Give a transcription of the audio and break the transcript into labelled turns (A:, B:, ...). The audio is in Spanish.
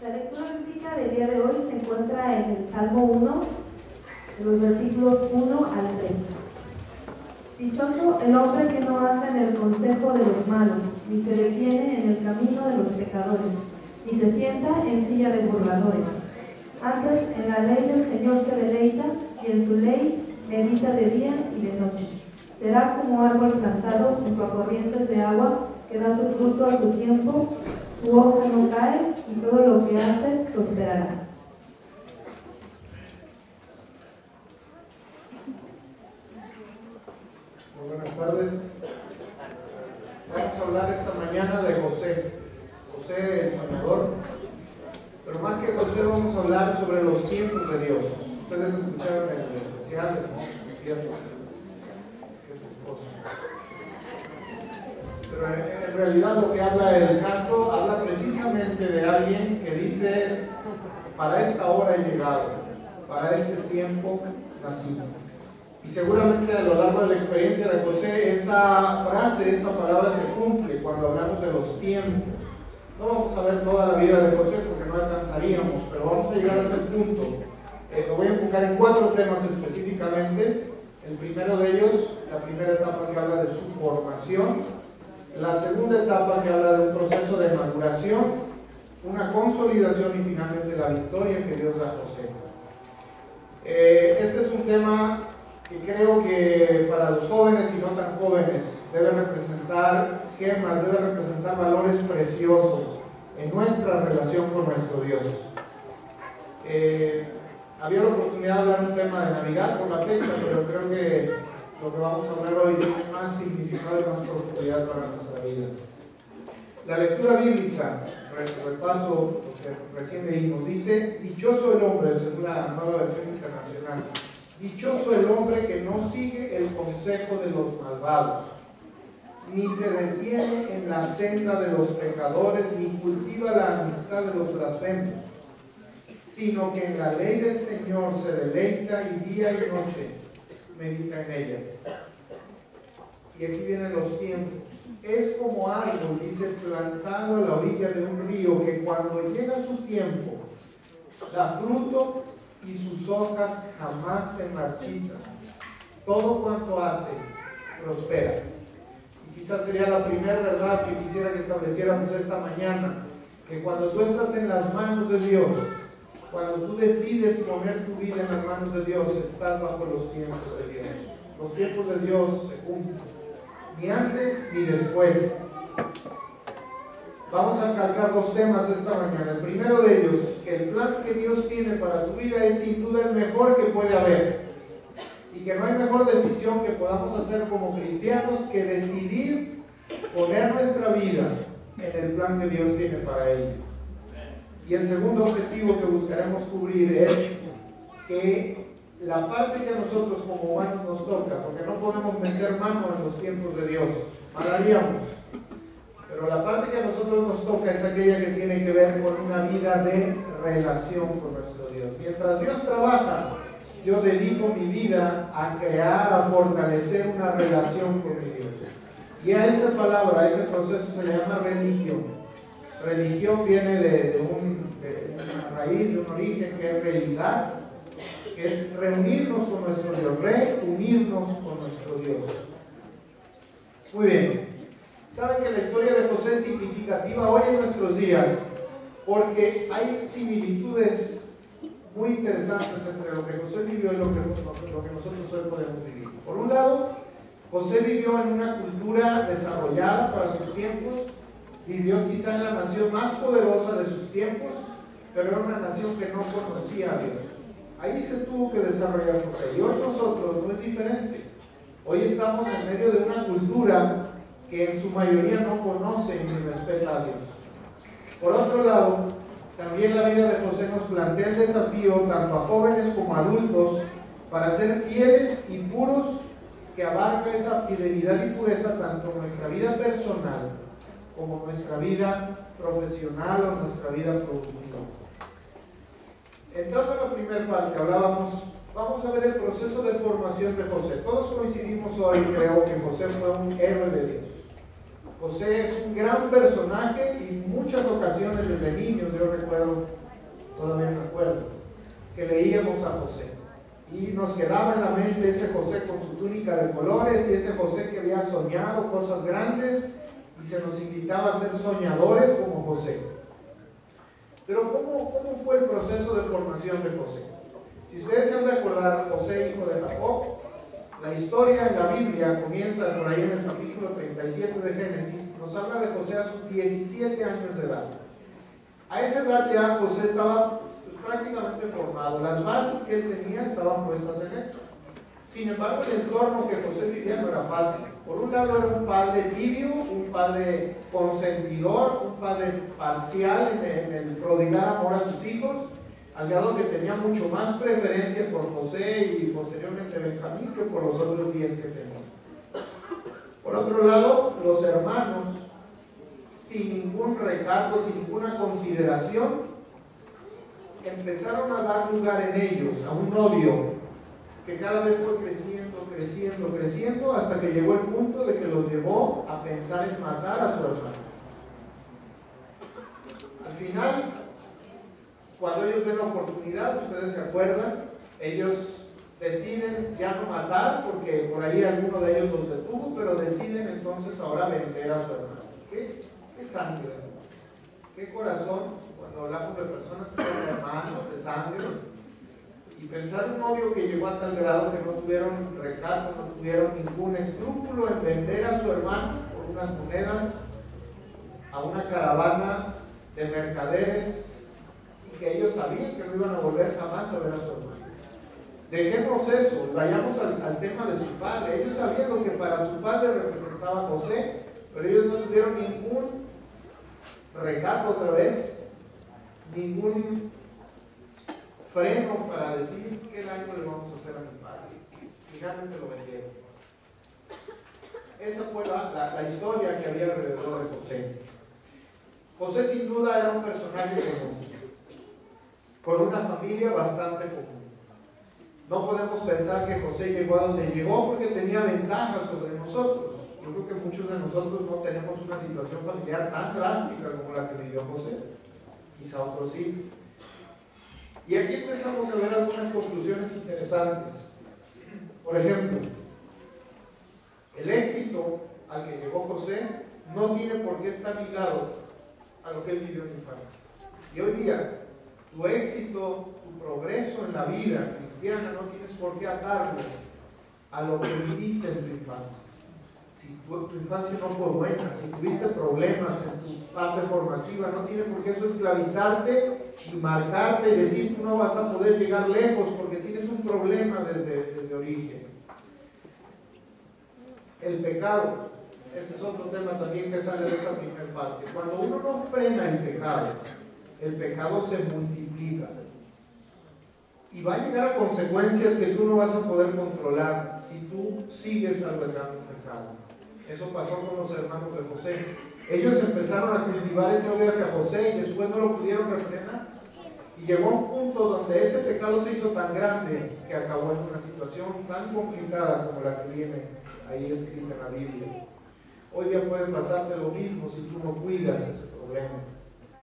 A: La lectura bíblica del día de hoy se encuentra en el Salmo 1, de los versículos 1 al 3. Dichoso el hombre que no anda en el consejo de los malos, ni se detiene en el camino de los pecadores, ni se sienta en silla de burladores. Antes en la ley del Señor se deleita, y en su ley medita de día y de noche. Será como árbol plantado junto a corrientes de agua, que da su fruto a su tiempo, su hoja no cae, y todo lo que hace prosperará.
B: Muy buenas tardes. Vamos a hablar esta mañana de José el soñador, pero más que José vamos a hablar sobre los tiempos de Dios. Ustedes escucharon el especial, ¿no? ¿Cierto? Pero en realidad lo que habla el canto habla precisamente de alguien que dice: para esta hora he llegado, para este tiempo nací. Y seguramente a lo largo de la experiencia de José, esta frase, esta palabra se cumple cuando hablamos de los tiempos. No vamos a ver toda la vida de José porque no alcanzaríamos, pero vamos a llegar hasta el punto. Me voy a enfocar en 4 temas específicamente. El primero de ellos, la primera etapa que habla de su formación. La segunda etapa que habla de un proceso de maduración, una consolidación y finalmente la victoria que Dios da a José. Este es un tema que creo que para los jóvenes y no tan jóvenes debe representar gemas, debe representar valores preciosos en nuestra relación con nuestro Dios. Había la oportunidad de hablar un tema de Navidad por la fecha, pero creo que lo que vamos a hablar hoy tiene más significado y más profundidad para nuestra vida. La lectura bíblica, repaso lo que recién leímos, dice: dichoso el hombre, según la Nueva Versión Internacional, dichoso el hombre que no sigue el consejo de los malvados, ni se detiene en la senda de los pecadores, ni cultiva la amistad de los blasfemos, sino que en la ley del Señor se deleita y día y noche medita en ella. Y aquí vienen los tiempos. Es como árbol, dice, plantado a la orilla de un río, que cuando llega su tiempo da fruto y sus hojas jamás se marchitan. Todo cuanto hace prospera. Y quizás sería la primera verdad que quisiera que estableciéramos esta mañana, que cuando tú estás en las manos de Dios, cuando tú decides poner tu vida en las manos de Dios, estás bajo los tiempos de Dios. Los tiempos de Dios se cumplen, ni antes ni después. Vamos a calcar 2 temas esta mañana. El primero de ellos, que el plan que Dios tiene para tu vida es sin duda el mejor que puede haber, y que no hay mejor decisión que podamos hacer como cristianos que decidir poner nuestra vida en el plan que Dios tiene para ella. Y el segundo objetivo que buscaremos cubrir es que la parte que a nosotros como humanos nos toca, porque no podemos meter mano en los tiempos de Dios, mal haríamos, pero la parte que a nosotros nos toca es aquella que tiene que ver con una vida de relación con nuestro Dios. Mientras Dios trabaja, yo dedico mi vida a crear, a fortalecer una relación con mi Dios. Y a esa palabra, a ese proceso se le llama religión. Religión viene de una raíz, de un origen que es religar, que es reunirnos con nuestro Dios, reunirnos con nuestro Dios. Muy bien. Saben que la historia de José es significativa hoy en nuestros días porque hay similitudes muy interesantes entre lo que José vivió y lo que nosotros hoy podemos vivir. Por un lado, José vivió en una cultura desarrollada para sus tiempos, vivió quizá en la nación más poderosa de sus tiempos, pero era una nación que no conocía a Dios. Ahí se tuvo que desarrollar José. Y hoy nosotros no es diferente. Hoy estamos en medio de una cultura que en su mayoría no conoce ni respeta a Dios. Por otro lado, también la vida de José nos plantea el desafío tanto a jóvenes como a adultos para ser fieles y puros, que abarca esa fidelidad y pureza tanto en nuestra vida personal como nuestra vida profesional o nuestra vida productiva. Entrando en la primera parte, vamos a ver el proceso de formación de José. Todos coincidimos hoy, creo, que José fue un héroe de Dios. José es un gran personaje y muchas ocasiones desde niños, yo recuerdo, todavía me acuerdo, que leíamos a José. Y nos quedaba en la mente ese José con su túnica de colores y ese José que había soñado cosas grandes y se nos invitaba a ser soñadores como José. Pero ¿cómo fue el proceso de formación de José? Si ustedes se han de acordar, José, hijo de Jacob, la historia en la Biblia comienza por ahí en el capítulo 37 de Génesis, nos habla de José a sus 17 años de edad. A esa edad ya José estaba prácticamente formado, las bases que él tenía estaban puestas en él. Sin embargo, el entorno que José vivía no era fácil. Por un lado era un padre tibio, un padre consentidor, un padre parcial en el prodigar amor a sus hijos, al grado que tenía mucho más preferencia por José y posteriormente Benjamín que por los otros 10 que tenía. Por otro lado, los hermanos, sin ningún recato, sin ninguna consideración, empezaron a dar lugar en ellos a un odio que cada vez fue creciendo, hasta que llegó el punto de que los llevó a pensar en matar a su hermano. Al final, cuando ellos ven la oportunidad, ustedes se acuerdan, ellos deciden ya no matar, porque por ahí alguno de ellos los detuvo, pero deciden entonces ahora vender a su hermano. ¿Qué sangre? ¿Qué corazón? Cuando hablamos de personas que son hermanos, de sangre, y pensar un odio que llegó a tal grado que no tuvieron recato, no tuvieron ningún escrúpulo en vender a su hermano por unas monedas a una caravana de mercaderes, y que ellos sabían que no iban a volver jamás a ver a su hermano. Dejemos eso, vayamos al tema de su padre. Ellos sabían lo que para su padre representaba José, pero ellos no tuvieron ningún recato otra vez, ningún freno para decir qué daño le vamos a hacer a mi padre. Finalmente lo vendieron. Esa fue la historia que había alrededor de José. José sin duda era un personaje común, con una familia bastante común. No podemos pensar que José llegó a donde llegó porque tenía ventajas sobre nosotros. Yo creo que muchos de nosotros no tenemos una situación familiar tan drástica como la que vivió José. Quizá otros sí. Y aquí empezamos a ver algunas conclusiones interesantes. Por ejemplo, el éxito al que llegó José no tiene por qué estar ligado a lo que él vivió en infancia. Y hoy día, tu éxito, tu progreso en la vida cristiana no tienes por qué atarlo a lo que viviste en tu infancia. Si tu infancia no fue buena, si tuviste problemas en tu parte formativa, no tiene por qué eso esclavizarte y marcarte y decir tú no vas a poder llegar lejos porque tienes un problema desde origen. El pecado, ese es otro tema también que sale de esa primera parte. Cuando uno no frena el pecado se multiplica y va a llegar a consecuencias que tú no vas a poder controlar si tú sigues albergando el pecado. Eso pasó con los hermanos de José. Ellos empezaron a cultivar ese odio hacia José y después no lo pudieron refrenar. Y llegó a un punto donde ese pecado se hizo tan grande que acabó en una situación tan complicada como la que viene ahí escrita en la Biblia. Hoy día puede pasarte lo mismo si tú no cuidas ese problema.